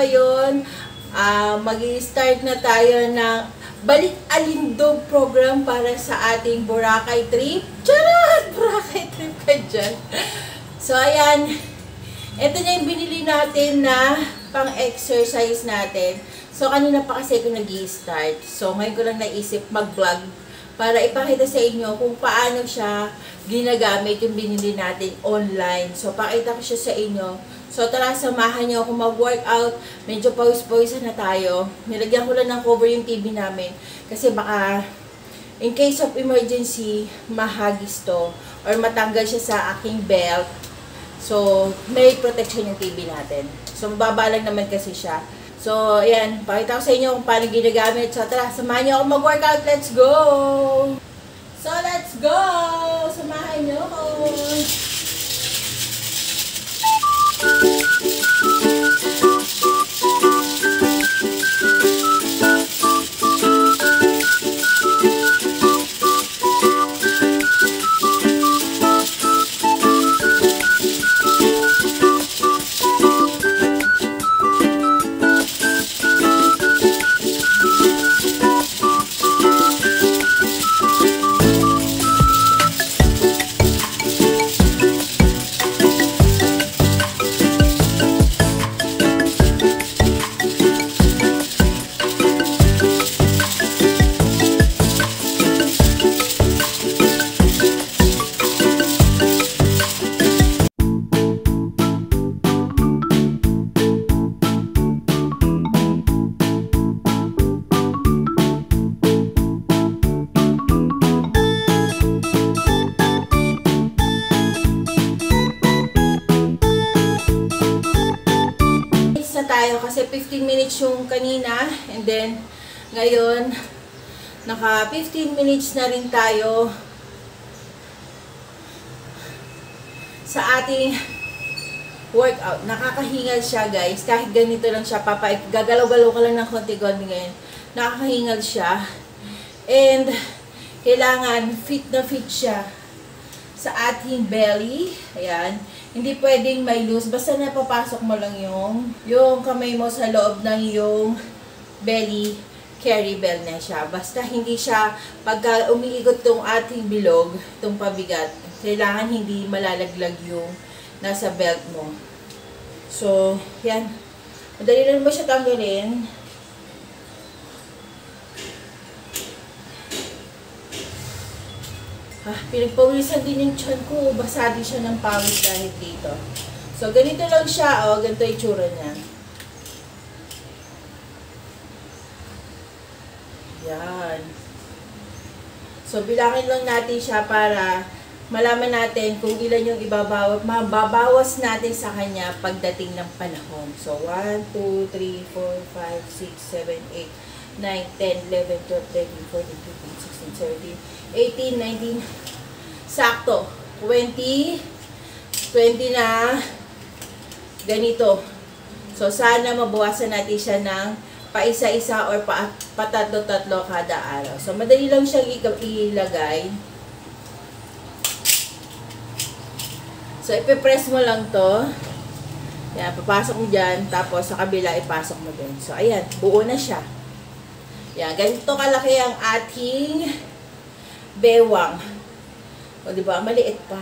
ngayon, mag-i-start na tayo ng Balik Alindog program para sa ating Boracay trip. Charot! Boracay trip ka dyan. So, ayan. Ito na yung binili natin na pang-exercise natin. So, kanina pa kasi ako nag-i-start. So, ngayon ko lang naisip mag-vlog para ipakita sa inyo kung paano siya ginagamit yung binili natin online. So, pakita ko siya sa inyo. So, tara, samahan niyo ako mag-workout. Medyo pawis-pawisan na tayo. Nilagyan ko lang ng cover yung TV namin. Kasi baka, in case of emergency, mahagis to. Or matanggal siya sa aking belt. So, may protection yung TV natin. So, mababa lang naman kasi siya. So, ayan. Pakita ko sa inyo kung paano ginagamit. So, tara, samahan niyo ako mag-workout. Let's go! So, let's go! Samahan niyo ako! Tayo kasi 15 minutes yung kanina, and then ngayon naka 15 minutes na rin tayo sa ating workout. Nakakahingal siya, guys. Kahit ganito lang siya, gagalaw-galaw ka lang ng konti-konti ngayon. Nakakahingal siya, and kailangan fit na fit siya sa ating belly. Ayan. Hindi pwedeng may loose. Basta napapasok mo lang yung kamay mo sa loob ng yung belly, carry bell na siya. Basta hindi siya, pagka umiikot tong ating bilog, tong pabigat, kailangan hindi malalaglag yung nasa belt mo. So, yan. Madali lang mo siya tanggalin. Pinagpawisan din yung tiyan ko. Basa din siya ng pawis dahil dito. So, ganito lang siya. O, ganito yung tsura niya. Yan. So, bilangin lang natin siya para malaman natin kung ilan yung mababawas natin sa kanya pagdating ng panahon. So, 1, 2, 3, 4, 5, 6, 7, 8, 9, 10, 11, 12, 13, 14, 15, 16, 17, 18, 19, sakto, 20 na ganito. So, sana mabawasan natin siya ng paisa-isa or patatlo-tatlo kada araw. So, madali lang siyang ilagay. So, ipipress mo lang to. Yan, papasok mo dyan, tapos sa kabila ipasok mo din. So, ayan, buo na siya. Yan, ganito kalaki ang ating bewang. O, diba? Maliit pa.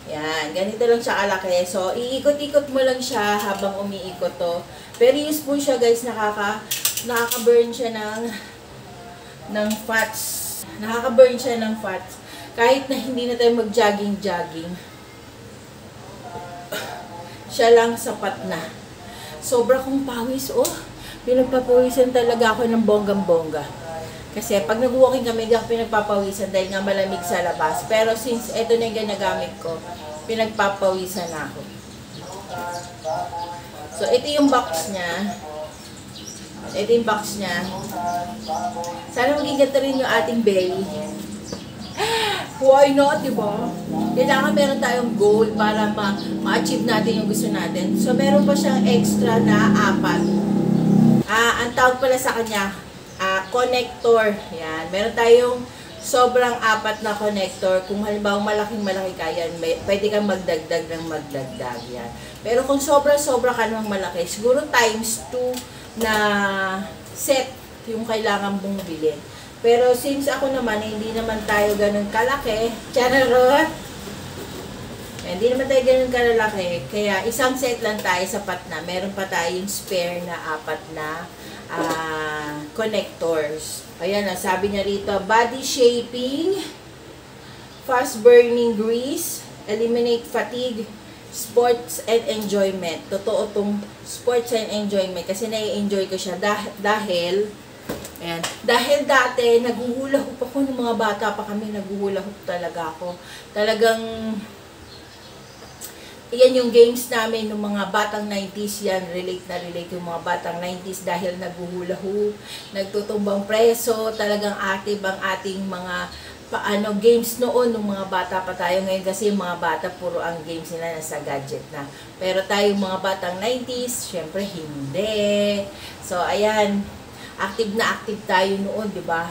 Yan, ganito lang siya kalaki. So, iikot-ikot mo lang siya habang umiikot to. Very useful siya, guys. Nakaka-burn siya ng fats. Nakaka-burn siya ng fats. Kahit na hindi na tayo mag-jogging-jogging. Siya lang sapat na. Sobra kong pawis, oh. Pinagpapawisan talaga ako ng bonggang-bongga. Kasi pag nag-walking kami, hindi ako pinagpapawisan dahil nga malamig sa labas. Pero since ito na yung ginagamit ko, pinagpapawisan na ako. So, ito yung box niya. Ito yung box niya. Sana maging ganito rin yung ating belly. Why not, diba? Kailangan meron tayong goal para ma-achieve natin yung gusto natin. So, meron pa siyang extra na 4. Ang tawag pala sa kanya, connector. Yan. Meron tayong sobrang 4 na connector. Kung halimbawa malaki ka yan, pwede kang magdagdag ng magdagdag. Yan. Pero kung sobra-sobra ka namang malaki, siguro times 2 na set yung kailangan mong bilhin. Pero since ako naman, hindi naman tayo ganun kalaki, chararot, hindi naman tayo ganun kalalaki, kaya isang set lang tayo, sapat na. Meron pa tayong spare na 4 na connectors. Ayan, sabi niya rito, body shaping, fast burning grease, eliminate fatigue, sports and enjoyment. Totoo tong sports and enjoyment kasi nai-enjoy ko siya dahil dati naghuhula hoop ako ng mga bata pa kami, naghuhula hoop talaga ako. Talagang yan yung games namin ng mga batang 90s yan, relate yung mga batang 90s dahil naghuhula hoop, nagtutumbang preso, talagang active ang ating mga games noon ng mga bata pa tayo. Ngayon kasi yung mga bata puro ang games nila nasa gadget na. Pero tayo mga batang 90s, syempre hindi. So ayan, active na active tayo noon, di ba?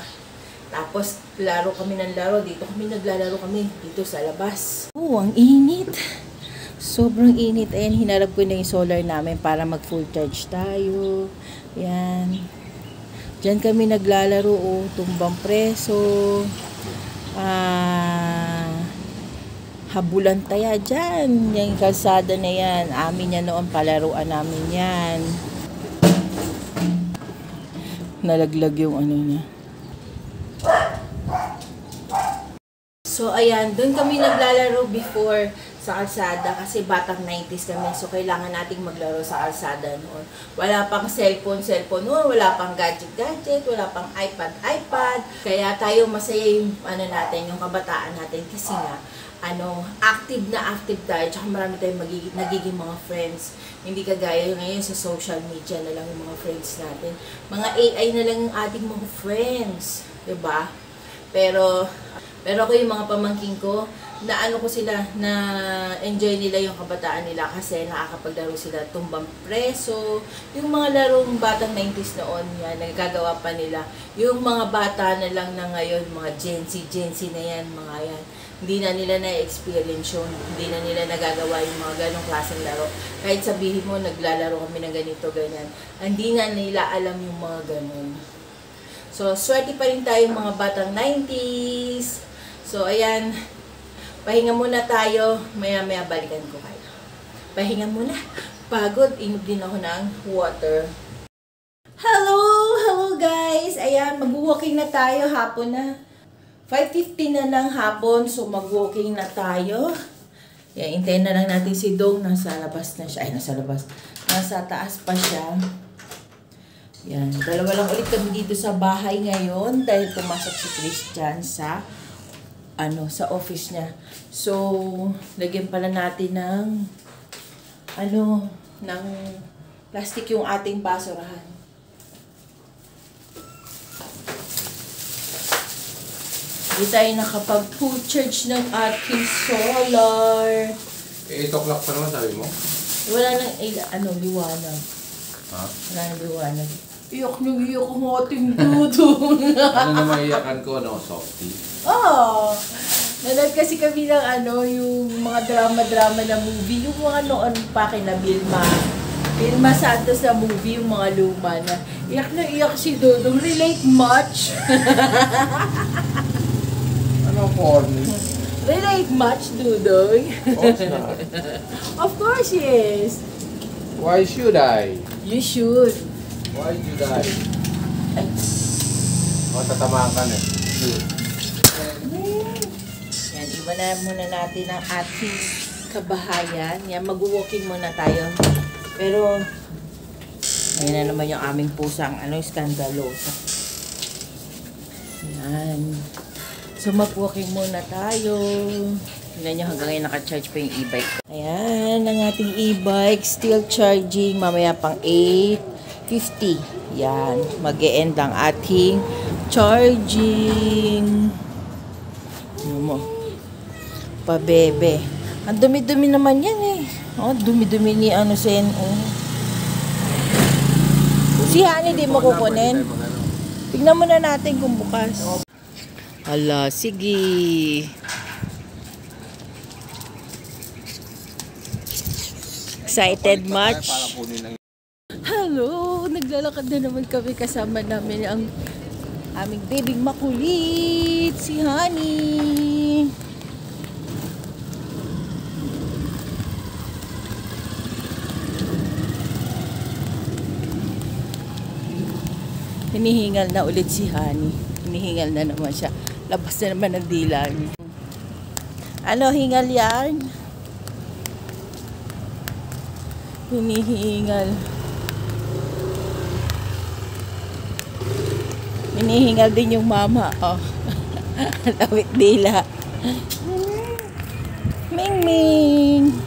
Tapos laro kami ng laro, dito kami naglalaro kami dito sa labas. Oh, ang init. Sobrang init. Ayan, hinarap ko na yung solar namin para mag full charge tayo. Yan. Diyan kami naglalaro, oh, tumbang preso. Habulan taya dyan. Yung kalsada na yan. Amin yan noon, palaruan namin yan. Nalaglag yung ano niya. So, ayan, doon kami naglalaro before sa kalsada kasi batang 90s kami. So, kailangan nating maglaro sa kalsada noon. Wala pang cellphone noon. Wala pang gadget. Wala pang iPad. Kaya tayo masaya yung, natin, yung kabataan natin kasi nga, active na active tayo. Tsaka marami tayong nagiging mga friends. Hindi kagaya ngayon sa social media na lang yung mga friends natin. Mga AI na lang yung ating mga friends. Diba? Pero ako yung mga pamangking ko, na ko sila, na enjoy nila yung kabataan nila kasi nakakapaglaro sila tumbang preso, yung mga larong batang 90s noon, yan, nagagawa pa nila. Yung mga bata na lang na ngayon, mga Gen Z na yan, mga yan, hindi na nila na-experience yun, hindi na nila nagagawa yung mga ganong klaseng laro. Kahit sabihin mo, naglalaro kami ng ganito, ganyan, hindi na nila alam yung mga ganon. So, swerte pa rin tayo mga batang 90s. So, ayan, pahinga muna tayo, maya-maya balikan ko kayo. Pahinga muna, pagod, inom din ako ng water. Hello guys! Ayan, mag-walking na tayo, hapon na. 5:50 na ng hapon, so mag-walking na tayo. Ayan, hintayin na lang natin si Dong, nasa labas na siya. Ay, nasa labas. Nasa taas pa siya. Yan, dalawa lang ulit kami dito sa bahay ngayon dahil pumasok si Christian sa office niya. So, lagyan pala natin ng ng plastic yung ating basurahan. Hindi tayo nakapag-full charge ng ating solar. 8 o'clock pa naman sabi mo? Wala nang liwanag. Ha? Wala nang liwanag. Iyak ang ating dudong. Ano naman iyakan ko, softie? Oo. Nanood kasi kami ng yung mga drama na movie. Yung mga noon pa kina Vilma Santos na movie, yung mga luma na. Iyak si Dudong. Relate much? Ano corny? Relate much, Dudong? Of course not. Of course, yes. Why should I? You should. Why should I? Ay. Tatamaan ka na. Yan, iba na muna natin ang ating kabahayan. Yan, mag-walking muna tayo. Pero, ayan na naman yung aming pusang skandalosa. Yan. So, mag-walking muna tayo. Tingnan nyo, hanggang ngayon naka-charge pa yung e-bike. Ayan, ang ating e-bike. Still charging. Mamaya pang 8:50. Yan. Mag-e-end ang ating charging. Ano mo? Pabebe. Ang dumi-dumi naman yan eh. Dumi-dumi ni Sen. Si Honey, di mo kukunin. Tignan muna natin kung bukas. Hala, sige. Excited Para much? kunin lang. Hello! Naglalakad na naman kami. Kasama namin ang aming babyng makulit, si Honey. Hinihingal na ulit si Honey. Hinihingal na naman siya. Labas na naman ang dila niya. Ano, hingal yan? Hinihingal. Hinihingal din yung mama. Oh. Lawit dila. Ming Ming.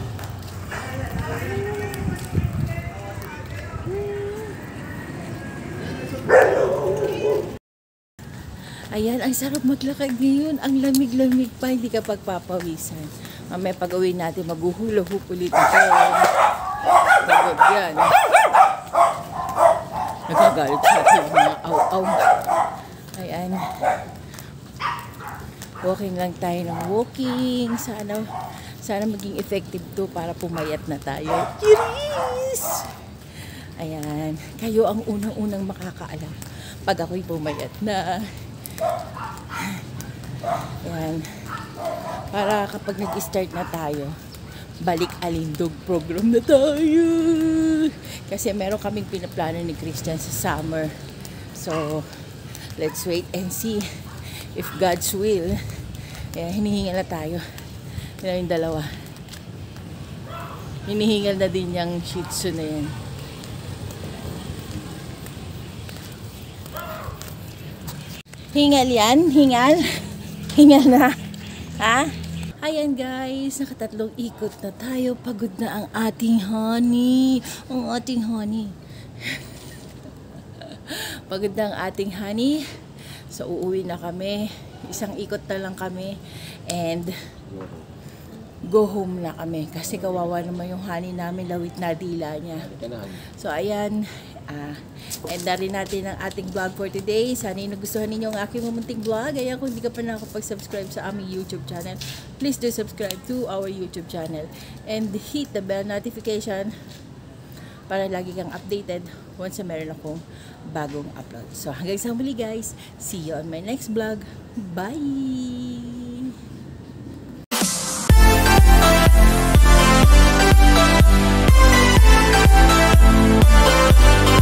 Ayan, ang sarap maglakad ngayon. Ang lamig-lamig pa, hindi ka pagpapawisan. Mamaya pag-uwi natin, maguhula-hup ulit ito. Pagod yan. Nagagalit sa atin yung mga aw-aw. Ayan. Walking lang tayo ng walking. Sana maging effective to para pumayat na tayo. Kiris! Ayan. Kayo ang unang-unang makakaalam pag ako'y pumayat na. Ayan. Para kapag nag-start na tayo, balik alindog program na tayo. Kasi meron kaming pinaplano ni Christian sa summer. So, let's wait and see if God's will. Ayan, hinihingal na tayo. Yan yung dalawa. Hinihingal na din yung Shih Tzu na yan. Hingal yan? Hingal? Hingal na? Ha? Ayan guys, nakatatlong ikot na tayo. Pagod na ang ating Honey. Ang ating Honey. Pagod na ang ating Honey. So uuwi na kami. Isang ikot na lang kami. And go home na kami. Kasi kawawa naman yung Honey namin. Lawit na dila niya. So ayan. And na rin natin ang ating vlog for today. Sana yung nagustuhan ninyo ang aking mamunting vlog. Ayan, kung hindi ka pa nakapag-subscribe sa aming YouTube channel, please do subscribe to our YouTube channel. And hit the bell notification para lagi kang updated once na meron akong bagong upload. So hanggang sa muli guys. See you on my next vlog. Bye!